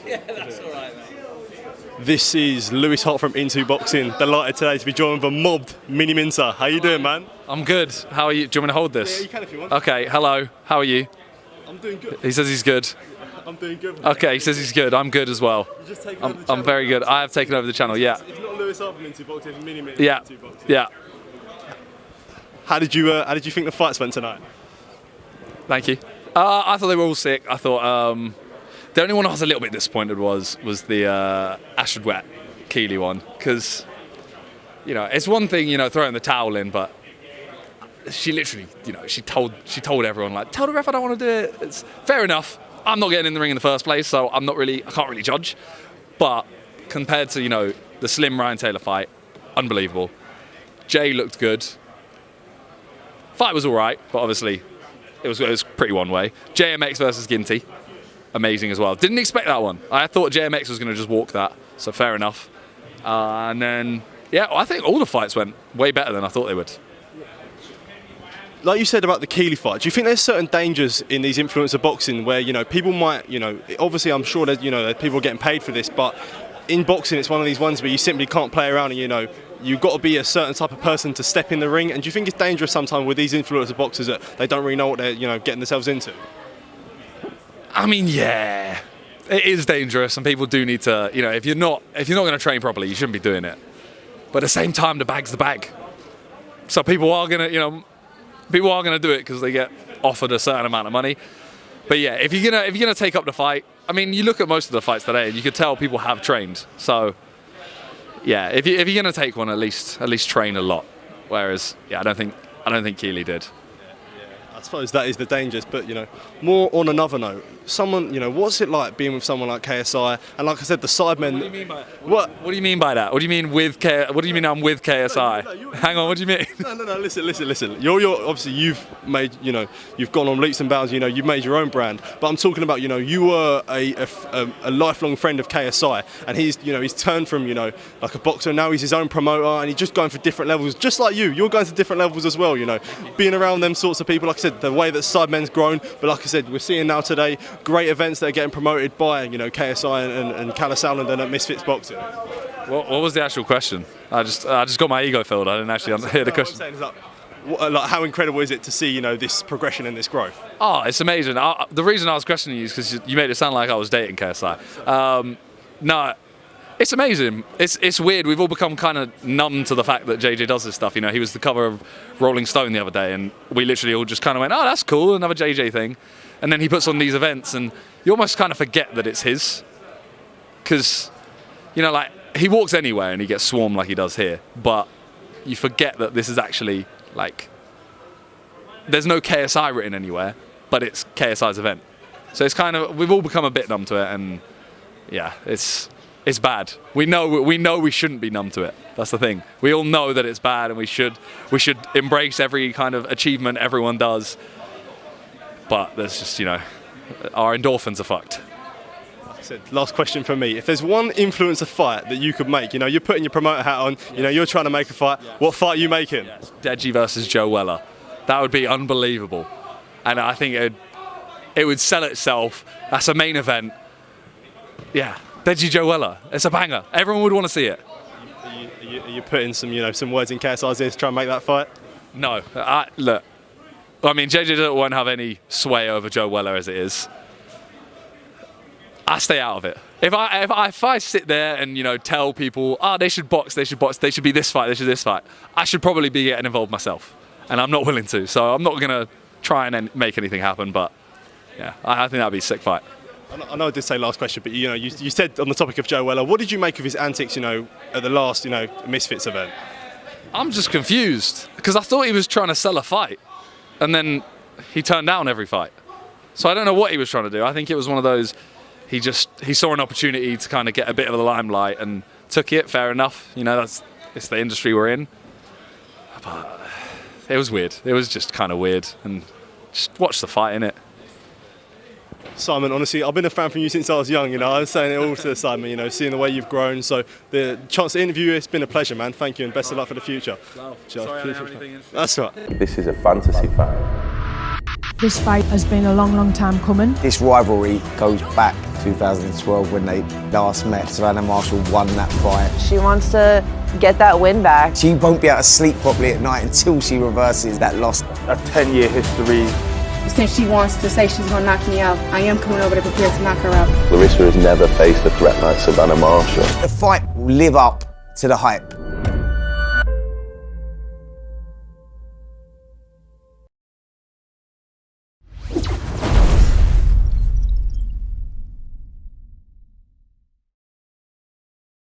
Yeah, that's all right, mate. This is Lewis Hart from Into Boxing. Delighted today to be joined with a mobbed Miniminter. How you doing, man? I'm good. How are you? Do you want me to hold this? Yeah, you can if you want. Okay, hello. How are you? I'm doing good. He says he's good. I'm doing good. Okay, he saes he's good. I'm good as well. You just taken over the channel. I'm very good. I have taken over the channel, yeah. It's not Lewis Hart from Into Boxing, it's Miniminter Yeah, from Into Boxing. yeah. How did you think the fights went tonight? Thank you. I thought they were all sick. I thought the only one I was a little bit disappointed was the Ashford Wet Keeley one, because it's one thing throwing the towel in, but she literally she told everyone, like, tell the ref I don't want to do it. It's fair enough. I'm not getting in the ring in the first place, so I can't really judge. But compared to the Slim Ryan Taylor fight, unbelievable. Jay looked good. Fight was all right, but obviously it was pretty one way. JMX versus Ginty, amazing as well. Didn't expect that one. I thought JMX was going to just walk that, so fair enough. And then, yeah, I think all the fights went way better than I thought they would. Like you said about the Keeley fight, do you think there's certain dangers in these influencer boxing where people might, obviously I'm sure that that people are getting paid for this, but in boxing it's one of these ones where you simply can't play around, and you've got to be a certain type of person to step in the ring. And do you think it's dangerous sometimes with these influencer boxers that they don't really know what they're getting themselves into? I mean, yeah, it is dangerous, and people do need to, if you're not going to train properly, you shouldn't be doing it. But at the same time, the bag's the bag. So people are going to, do it because they get offered a certain amount of money. But yeah, if you're gonna take up the fight, I mean, you look at most of the fights today, and you could tell people have trained. So yeah, if you're gonna take one, at least train a lot. Whereas, yeah, I don't think Keeley did. I suppose that is the dangers, but more on another note, what's it like being with someone like KSI? And like I said, the sidemen. What do you mean by what do you mean by that? What do you mean with What do you mean I'm with KSI? No, Hang on, what do you mean? No. Listen. You're obviously you've made you've gone on leaps and bounds. You've made your own brand. But I'm talking about you were a lifelong friend of KSI, and he's turned from like a boxer, now he's his own promoter, and he's just going for different levels, just like you. You're going to different levels as well. Being around them sorts of people, like I said, the way that Sidemen's grown. But like I said, we're seeing now today great events that are getting promoted by KSI and Callis Allen and at Misfits Boxing. What was the actual question? I just got my ego filled. I didn't actually hear the question. What I'm saying is like how incredible is it to see this progression and this growth? Oh, it's amazing. The reason I was questioning you is because you made it sound like I was dating KSI. No, it's amazing. It's weird. We've all become kind of numb to the fact that JJ does this stuff. He was the cover of Rolling Stone the other day, and we literally all just kind of went, oh, that's cool, another JJ thing. And then he puts on these events, and you almost kind of forget that it's his. Because, like, he walks anywhere and he gets swarmed like he does here. But you forget that this is actually, like, there's no KSI written anywhere, but it's KSI's event. So it's kind of, we've all become a bit numb to it, and yeah, it's bad. We know we shouldn't be numb to it. That's the thing. We all know that it's bad, and we should embrace every kind of achievement everyone does. But there's just, our endorphins are fucked. Like I said, last question from me. If there's one influencer fight that you could make, you're putting your promoter hat on, you're trying to make a fight, what fight are you making? Yes. Deji versus Joe Weller. That would be unbelievable. And I think it would sell itself. That's a main event. Yeah, Deji Joe Weller. It's a banger. Everyone would want to see it. Are you putting some words in KSI's ears to try and make that fight? No. Look. I mean, JJ won't have any sway over Joe Weller as it is. I stay out of it. If I sit there and tell people, they should box, they should be this fight, they should this fight, I should probably be getting involved myself, and I'm not willing to. So I'm not gonna try and make anything happen. But yeah, I think that'd be a sick fight. I know I did say last question, but you said on the topic of Joe Weller, what did you make of his antics at the last Misfits event? I'm just confused because I thought he was trying to sell a fight. And then he turned down every fight. So I don't know what he was trying to do. I think it was one of those, he saw an opportunity to kind of get a bit of the limelight and took it, fair enough. It's the industry we're in. But it was weird. It was just kind of weird. And just watch the fight, innit? Simon, honestly, I've been a fan from you since I was young. I was saying it all to Simon, seeing the way you've grown. So the chance to interview you, it's been a pleasure, man. Thank you, and best of luck for the future. Wow. Sorry, I don't have anything interesting. That's right. This is a fantasy fight. This fight has been a long, long time coming. This rivalry goes back 2012 when they last met. Savannah Marshall won that fight. She wants to get that win back. She won't be able to sleep properly at night until she reverses that loss. A 10-year history. Since she wants to say she's going to knock me out, I am coming over to prepare to knock her out. Larissa has never faced a threat like Savannah Marshall. The fight will live up to the hype.